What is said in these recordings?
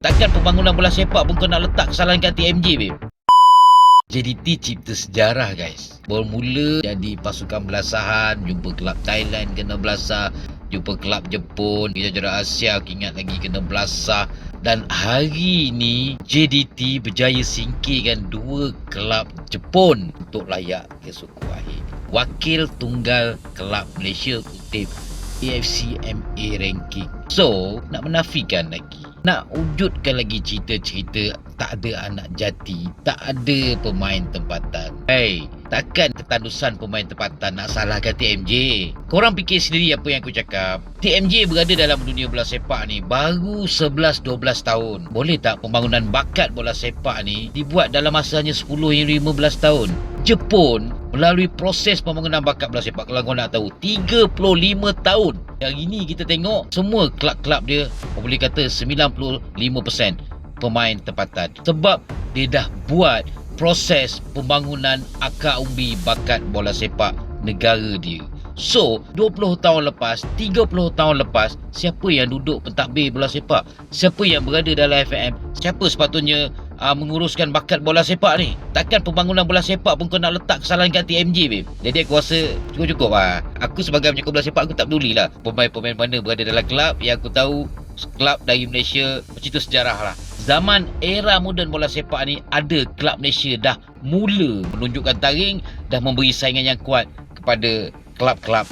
Takkan pembangunan bola sepak pun kau nak letak kesalahan kat TMJ, babe? JDT cipta sejarah, guys. Bermula jadi pasukan belasahan, jumpa kelab Thailand kena belasah, jumpa kelab Jepun, juara Asia ingat lagi kena belasah. Dan hari ini JDT berjaya singkirkan 2 kelab Jepun untuk layak ke suku akhir. Wakil tunggal kelab Malaysia kutip AFC MA ranking. So, nak menafikan lagi, nak wujudkan lagi cerita-cerita tak ada anak jati, tak ada pemain tempatan. Hey, takkan ketandusan pemain tempatan nak salahkan TMJ. Korang fikir sendiri apa yang aku cakap. TMJ berada dalam dunia bola sepak ni baru 11-12 tahun. Boleh tak pembangunan bakat bola sepak ni dibuat dalam masa hanya 10 hingga 15 tahun? Jepun melalui proses pembangunan bakat bola sepak, kalau kau nak tahu, 35 tahun. Hari ni kita tengok semua kelab-kelab dia, boleh kata 95% pemain tempatan. Sebab dia dah buat proses pembangunan akar umbi bakat bola sepak negara dia. So, 20 tahun lepas, 30 tahun lepas, siapa yang duduk pentadbir bola sepak? Siapa yang berada dalam FAM? Siapa sepatutnya menguruskan bakat bola sepak ni? Takkan pembangunan bola sepak pun kau nak letak kesalahan kat TMJ, babe? Jadi aku rasa cukup-cukup lah. Aku sebagai penyokong bola sepak, aku tak peduli lah pemain-pemain mana berada dalam kelab. Yang aku tahu, kelab dari Malaysia bercerita sejarah lah. Zaman era moden bola sepak ni, ada kelab Malaysia dah mula menunjukkan taring, dah memberi saingan yang kuat kepada kelab-kelab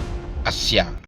Asia.